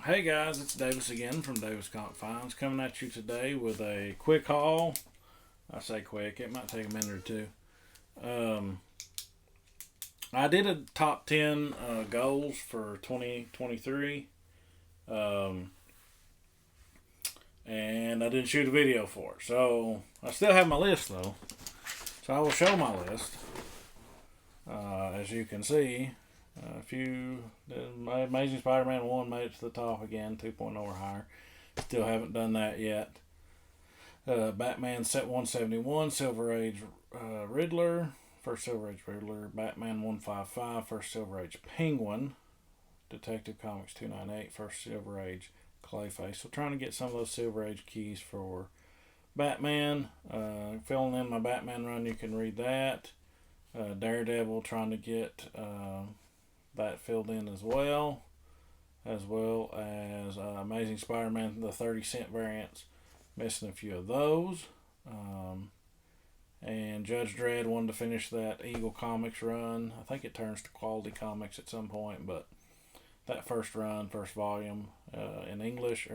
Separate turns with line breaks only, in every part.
Hey guys, it's Davis again from Davis Comic Finds, coming at you today with a quick haul. I say quick, it might take a minute or two. Um, I did a top 10 goals for 2023, um, and I didn't shoot a video for it. So I still have my list though. So I will show my list. As you can see, Amazing Spider-Man 1 made it to the top again, 2.0 or higher. Still haven't done that yet. Batman Set 171, Silver Age Riddler, First Silver Age Riddler, Batman 155, First Silver Age Penguin, Detective Comics 298, First Silver Age Clayface. So trying to get some of those Silver Age keys for Batman. Filling in my Batman run, you can read that. Daredevil, trying to get that filled in as well as Amazing Spider-Man, the 30-cent variants. Missing a few of those. And Judge Dredd wanted to finish that Eagle Comics run. I think it turns to Quality Comics at some point, but that first run, first volume, in English,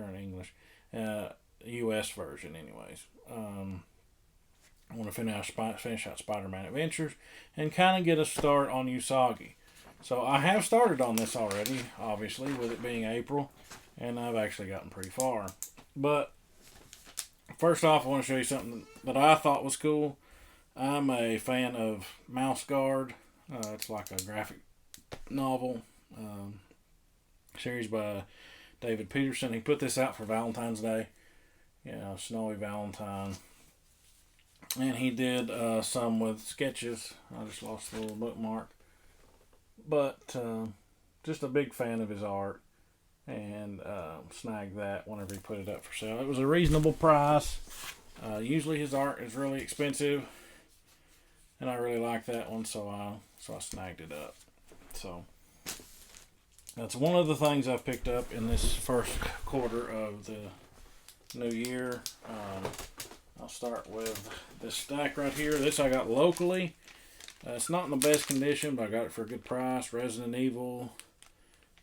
U.S. version anyways. I want to finish out Spider-Man Adventures and kind of get a start on Usagi. So I have started on this already, obviously, with it being April, and I've actually gotten pretty far. But first off, I want to show you something that I thought was cool. I'm a fan of Mouse Guard. It's like a graphic novel series by David Peterson. He put this out for Valentine's Day. Snowy Valentine. And he did some with sketches. I just lost the little bookmark. But just a big fan of his art. And snagged that whenever he put it up for sale. It was a reasonable price. Usually his art is really expensive. And I really like that one, so I snagged it up. So that's one of the things I've picked up in this first quarter of the new year. I'll start with this stack right here. This I got locally. It's not in the best condition, but I got it for a good price. Resident Evil.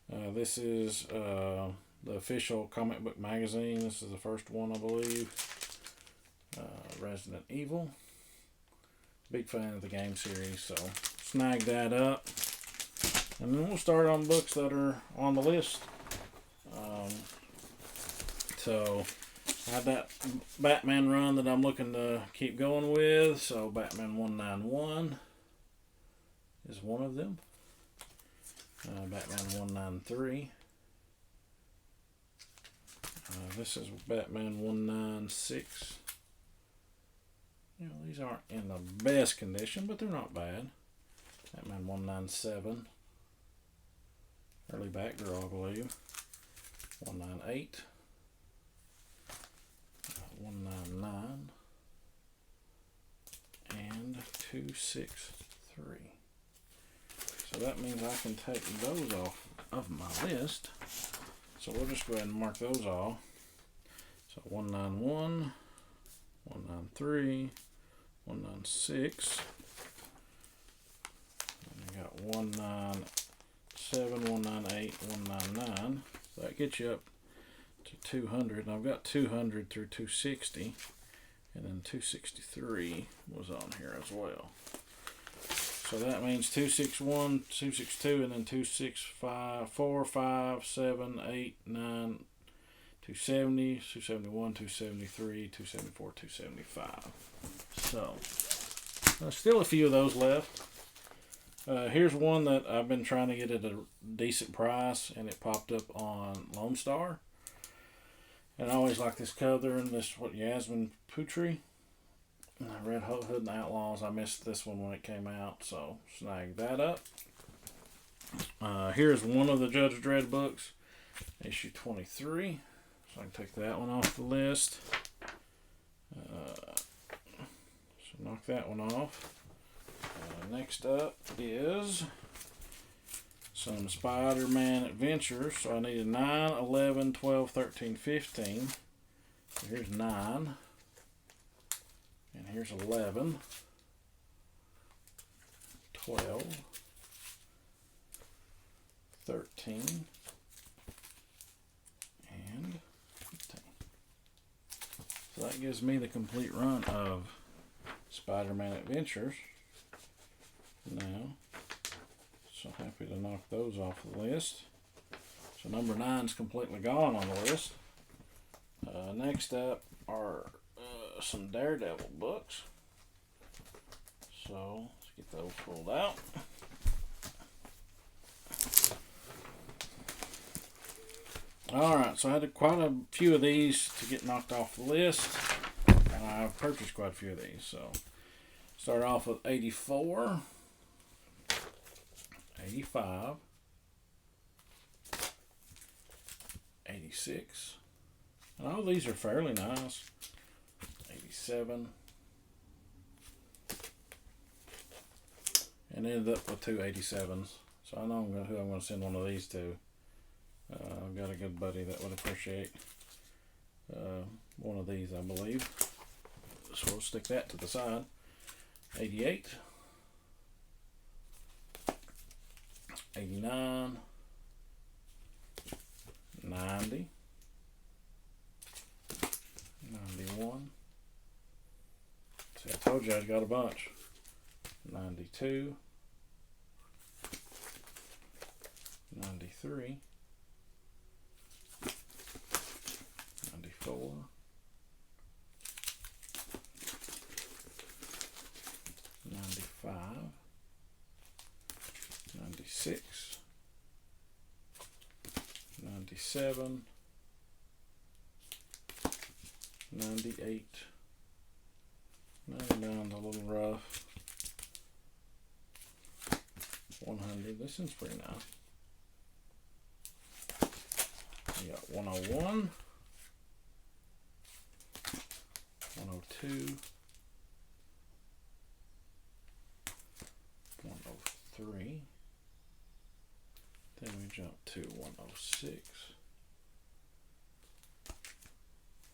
This is the official comic book magazine. This is the first one, I believe. Resident Evil. Big fan of the game series, so snag that up. And then we'll start on books that are on the list. So I have that Batman run that I'm looking to keep going with. So Batman 191 is one of them. Batman 193. This is Batman 196. These aren't in the best condition, but they're not bad. Batman 197. Early Batgirl, I believe. 198. 199. And 263. So that means I can take those off of my list. So we'll just go ahead and mark those off. So 191, 193, 196. And you got 197, 198, 199. So that gets you up to 200. And I've got 200 through 260. And then 263 was on here as well. So that means 261, 262, and then 265, 4, 5, 7, 8, 9, 270, 271, 273, 274, 275. So, still a few of those left. Here's one that I've been trying to get at a decent price, and it popped up on Lone Star. And I always like this cover, and this, Yasmin Putri. Red Hood and the Outlaws. I missed this one when it came out, so snag that up. Here's one of the Judge Dredd books, issue 23. So I can take that one off the list. So knock that one off. Next up is some Spider-Man Adventures. So I needed 9, 11, 12, 13, 15. So here's 9. And here's 11, 12, 13, So that gives me the complete run of Spider-Man Adventures. Now, so happy to knock those off the list. So number 9 is completely gone on the list. Next up are some Daredevil books. So let's get those pulled out. Alright, so I had quite a few of these to get knocked off the list. And I've purchased quite a few of these. So start off with 84, 85, 86. And all these are fairly nice. 87. And ended up with 2 87s. So I know who I'm going to send one of these to. I've got a good buddy that would appreciate one of these, I believe. So we'll stick that to the side. 88. 89. 90. 91. See, I told you I got a bunch. 92. 93. 94. 95. 96. 97. 98. 99's a little rough. 100. This one's pretty nice. We got 101. 102. 103. Then we jump to 106.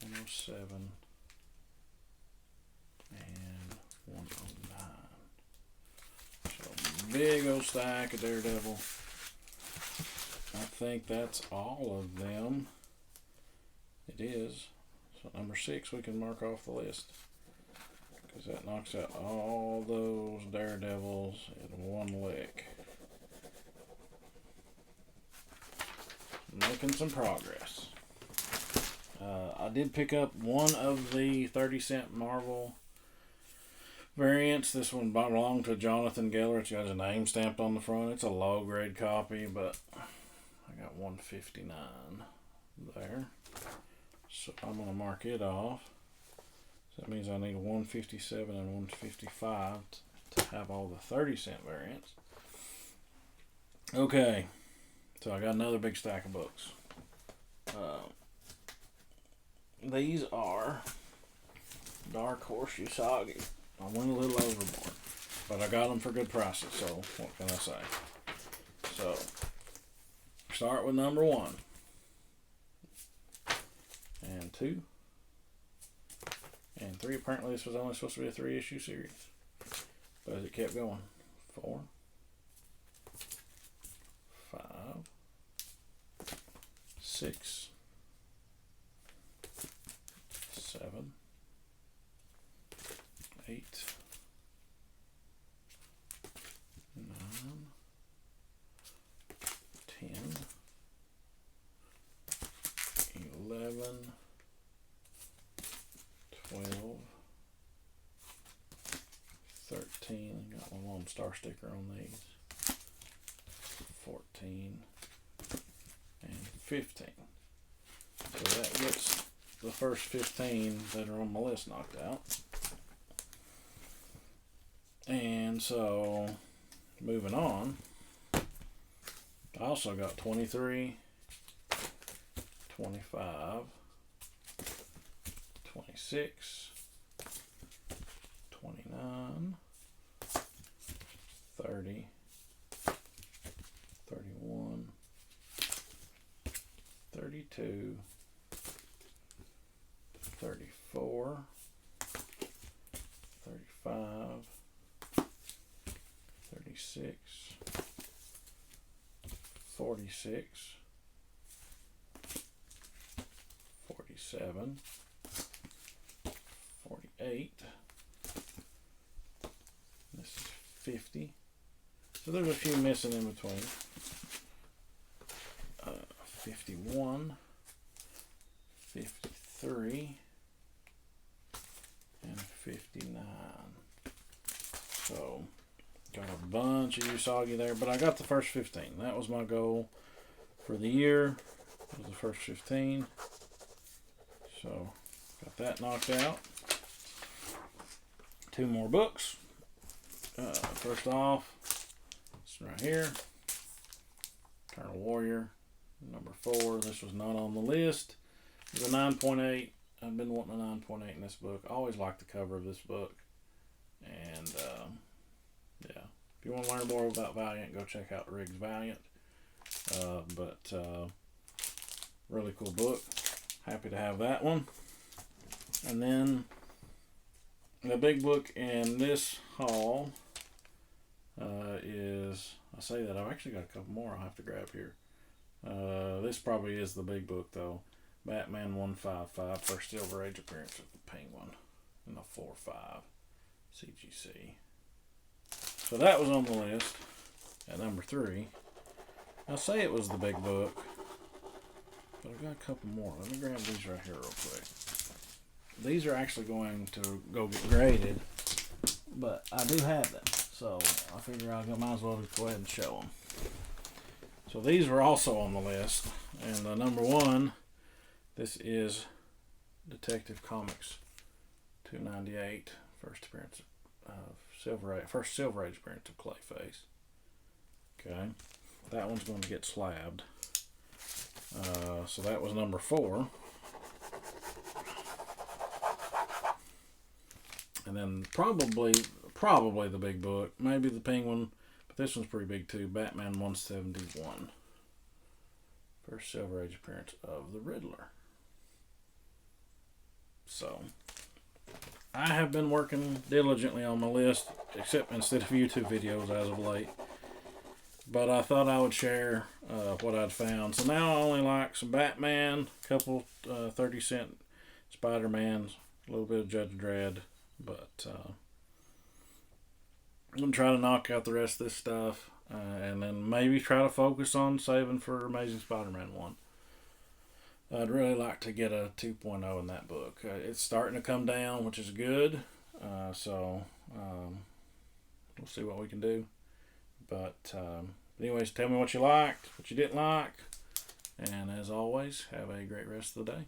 107. And 109. So big old stack of Daredevil. I think that's all of them. It is. So number 6 we can mark off the list. Because that knocks out all those Daredevils in one lick. Making some progress. I did pick up one of the 30-cent Marvel variants. This one belonged to Jonathan Geller. It's got his name stamped on the front. It's a low grade copy, but I got 159 there. So I'm going to mark it off. So that means I need 157 and 155 to have all the 30-cent variants. Okay, so I got another big stack of books. These are Dark Horse Usagi. I went a little overboard, but I got them for good prices, so what can I say? So, start with number 1. And 2. And 3. Apparently this was only supposed to be a 3-issue series. But it kept going. 4. 5. 6. 7. 8. 9. 10. 11. 12. 13. Got one long star sticker on these. 14. And 15. So that gets the first 15 that are on my list knocked out. And so, moving on, I also got 23, 25, 26, 29, 30, 31, 32, 34, 35, 36, 46, 47, 48. This is 50. So there's a few missing in between. 51, 53, and 59. So got a bunch of Usagi there, but I got the first 15. That was my goal for the year. Was the first 15. So got that knocked out. 2 more books. First off, this right here, Eternal Warrior, number 4. This was not on the list. It was a 9.8. I've been wanting a 9.8 in this book. I always liked the cover of this book. And, yeah. If you want to learn more about Valiant, go check out Riggs Valiant. Really cool book. Happy to have that one. And then the big book in this haul is, I say that, I've actually got a couple more I'll have to grab here. This probably is the big book though. Batman 155, first Silver Age appearance of the Penguin in the 4/5 CGC. So that was on the list at number 3. I say it was the big book, but I've got a couple more. Let me grab these right here real quick. These are actually going to go get graded, but I do have them, so I figure I might as well just go ahead and show them. So these were also on the list, and number 1, this is Detective Comics 298, first appearance of first Silver Age appearance of Clayface. Okay, that one's going to get slabbed. So that was number 4. And then probably the big book, maybe the Penguin, but this one's pretty big too. Batman 171, first Silver Age appearance of the Riddler. So I have been working diligently on my list, except instead of YouTube videos as of late. But I thought I would share what I'd found. So now I only like some Batman, a couple 30-cent Spider-Mans, a little bit of Judge Dredd. But I'm going to try to knock out the rest of this stuff. And then maybe try to focus on saving for Amazing Spider-Man 1. I'd really like to get a 2.0 in that book. It's starting to come down, which is good. So we'll see what we can do. But anyways, tell me what you liked, what you didn't like. And as always, have a great rest of the day.